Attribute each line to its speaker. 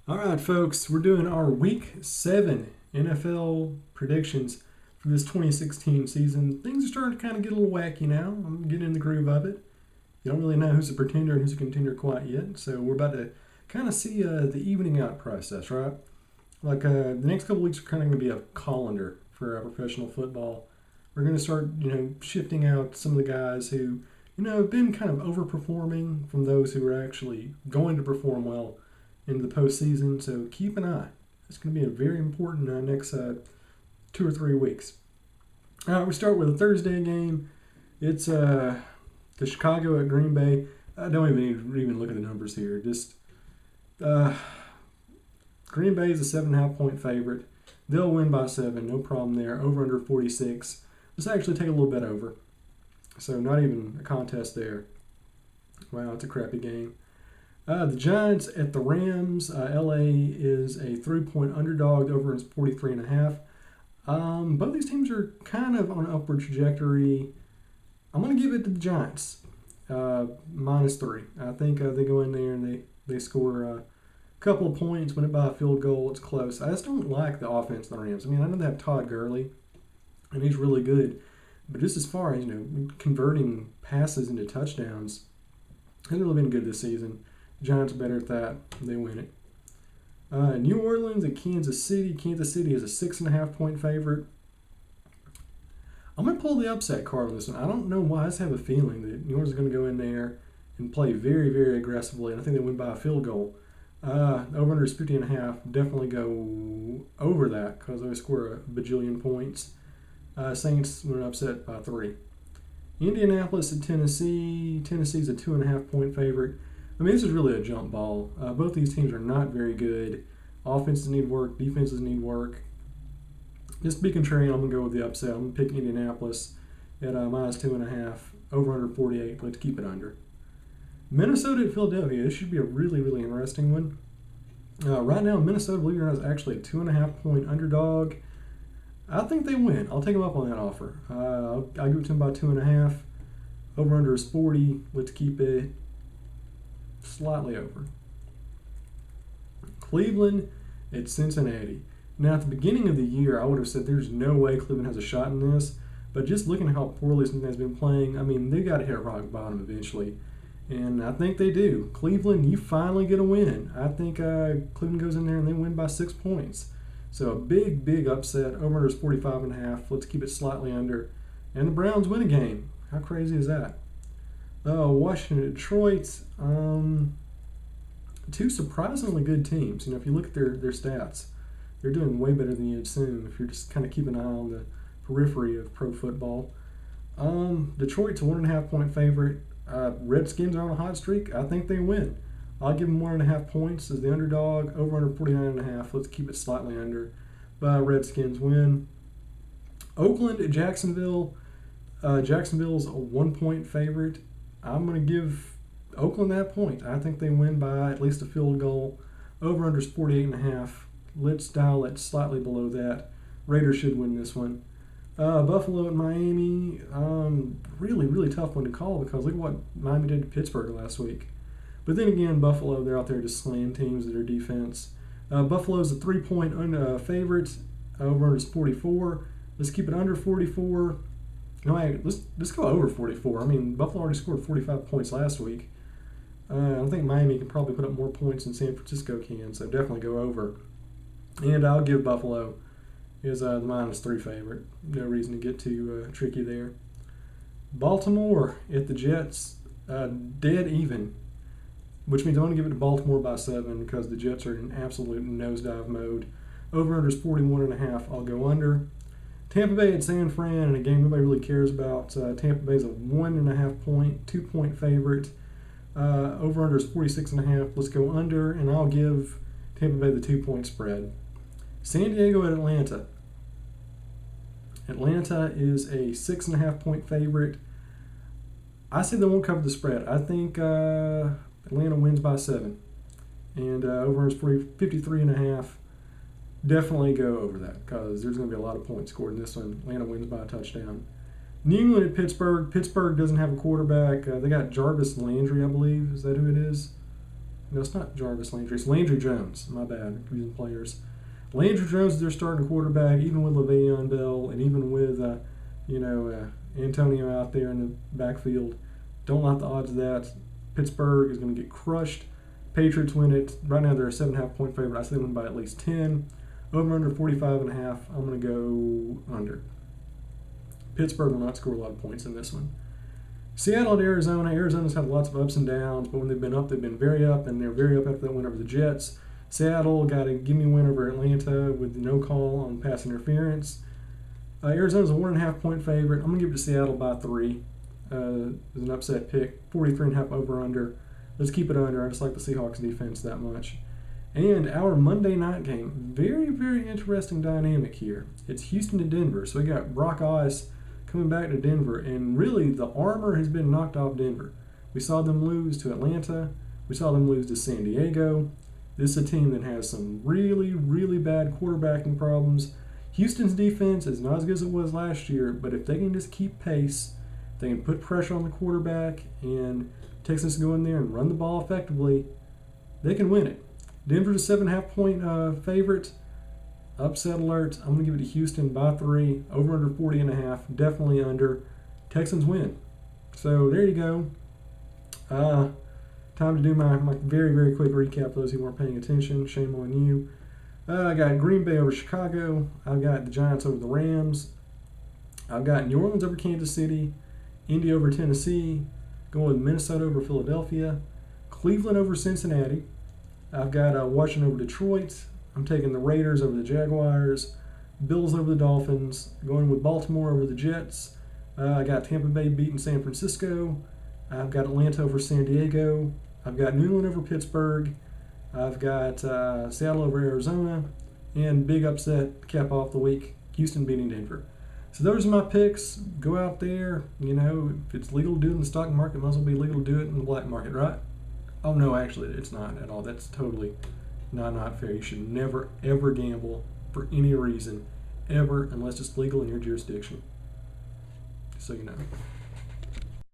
Speaker 1: All right, folks, we're doing our Week 7 NFL predictions for this 2016 season. Things are starting to kind of get a little wacky now. I'm getting in the groove of it. You don't really know who's a pretender and who's a contender quite yet, so we're about to kind of see the evening out process, right? The next couple weeks are kind of going to be a colander for professional football. We're going to start, shifting out some of the guys who, have been kind of overperforming from those who are actually going to perform well into the postseason. So keep an eye. It's going to be a very important next 2 or 3 weeks. All right, we start with a Thursday game. It's the Chicago at Green Bay. I don't even look at the numbers here. Just uh, Green Bay is a 7.5 point favorite. They'll win by 7, no problem there. Over under 46. Let's actually take a little bit over. So not even a contest there. Wow, it's a crappy game. The Giants at the Rams. LA is a 3 point underdog. The over is 43.5. Both these teams are kind of on an upward trajectory. I'm going to give it to the Giants. -3. I think they go in there and they score a couple of points, win it by a field goal. It's close. I just don't like the offense of the Rams. I mean, I know they have Todd Gurley, and he's really good. But just as far as, converting passes into touchdowns, hasn't really been good this season. Giants are better at that. They win it. New Orleans at Kansas City. Kansas City is a 6.5 point favorite. I'm going to pull the upset card on this one. I don't know why. I just have a feeling that New Orleans is going to go in there and play very, very aggressively. And I think they win by a field goal. Over under is 50.5. Definitely go over that because they score a bajillion points. Saints win upset by 3. Indianapolis at Tennessee. Tennessee's a 2.5 point favorite. I mean, this is really a jump ball. Both these teams are not very good. Offenses need work. Defenses need work. Just to be contrarian, I'm going to go with the upset. I'm going to pick Indianapolis at -2.5. Over under 48. Let's keep it under. Minnesota at Philadelphia. This should be a really, really interesting one. Right now, Minnesota, believe it or not, is actually a 2.5 point underdog. I think they win. I'll take them up on that offer. I'll give it to them by 2.5. Over under is 40. Let's keep it slightly over. Cleveland at Cincinnati. Now, at the beginning of the year, I would have said there's no way Cleveland has a shot in this. But just looking at how poorly Cincinnati's been playing, I mean, they got to hit rock bottom eventually. And I think they do. Cleveland, you finally get a win. I think Cleveland goes in there and they win by 6 points. So a big, big upset. Over under is 45.5. Let's keep it slightly under. And the Browns win a game. How crazy is that? Washington, Detroit. Two surprisingly good teams. If you look at their stats, they're doing way better than you'd assume if you're just kind of keeping an eye on the periphery of pro football. Detroit's a 1.5 point favorite. Redskins are on a hot streak. I think they win. I'll give them 1.5 points as the underdog. Over under 49.5. Let's keep it slightly under. Redskins win. Oakland at Jacksonville. Jacksonville's a 1 point favorite. I'm going to give Oakland that point. I think they win by at least a field goal. Over under is 48.5. Let's dial it slightly below that. Raiders should win this one. Buffalo at Miami. Really, really tough one to call because look at what Miami did to Pittsburgh last week. But then again, Buffalo, they're out there just slaying teams with their defense. Buffalo's a 3 point favorite. Over under is 44. Let's keep it under 44. No, let's go over 44. I mean, Buffalo already scored 45 points last week. I think Miami can probably put up more points than San Francisco can, so definitely go over. And I'll give Buffalo is the -3 favorite. No reason to get too tricky there. Baltimore at the Jets, dead even, which means I'm going to give it to Baltimore by 7 because the Jets are in absolute nosedive mode. Over under is 41.5. I'll go under. Tampa Bay at San Fran in a game nobody really cares about. Tampa Bay's a 1.5 point, 2 point favorite. Over under is 46.5. Let's go under, and I'll give Tampa Bay the 2 point spread. San Diego at Atlanta. Atlanta is a 6.5 point favorite. I said they won't cover the spread. I think Atlanta wins by 7. And over is 53.5. Definitely go over that because there's going to be a lot of points scored in this one. Atlanta wins by a touchdown. New England at Pittsburgh. Pittsburgh doesn't have a quarterback. They got Jarvis Landry, I believe. Is that who it is? No, it's not Jarvis Landry. It's Landry Jones. My bad. I'm confusing players. Landry Jones is their starting quarterback, even with Le'Veon Bell and even with, Antonio out there in the backfield. Don't like the odds of that. Pittsburgh is going to get crushed. Patriots win it. Right now they're a 7.5 point favorite. I say they win by at least 10. Over under 45.5. I'm going to go under. Pittsburgh will not score a lot of points in this one. Seattle at Arizona. Arizona's had lots of ups and downs, but when they've been up, they've been very up, and they're very up after that win over the Jets. Seattle got a gimme win over Atlanta with no call on pass interference. Arizona's a 1.5 point favorite. I'm going to give it to Seattle by 3. As an upset pick. 43.5 over under. Let's keep it under. I just like the Seahawks defense that much. And our Monday night game, very, very interesting dynamic here. It's Houston to Denver. So we got Brock Osweiler coming back to Denver, and really the armor has been knocked off Denver. We saw them lose to Atlanta. We saw them lose to San Diego. This is a team that has some really, really bad quarterbacking problems. Houston's defense is not as good as it was last year, but if they can just keep pace, they can put pressure on the quarterback, and Texas go in there and run the ball effectively, they can win it. Denver's a 7.5 point favorite. Upset alert. I'm going to give it to Houston by 3. Over under 40.5. Definitely under. Texans win. So there you go. Time to do my very, very quick recap. Those who weren't paying attention, shame on you. I got Green Bay over Chicago. I've got the Giants over the Rams. I've got New Orleans over Kansas City. Indy over Tennessee. Going with Minnesota over Philadelphia. Cleveland over Cincinnati. I've got Washington over Detroit. I'm taking the Raiders over the Jaguars. Bills over the Dolphins. Going with Baltimore over the Jets. I got Tampa Bay beating San Francisco. I've got Atlanta over San Diego. I've got New England over Pittsburgh. I've got Seattle over Arizona. And big upset to cap off the week, Houston beating Denver. So those are my picks. Go out there. If it's legal to do it in the stock market, it might as well be legal to do it in the black market, right? Oh, no, actually, it's not at all. That's totally not fair. You should never, ever gamble for any reason, ever, unless it's legal in your jurisdiction. Just so you know.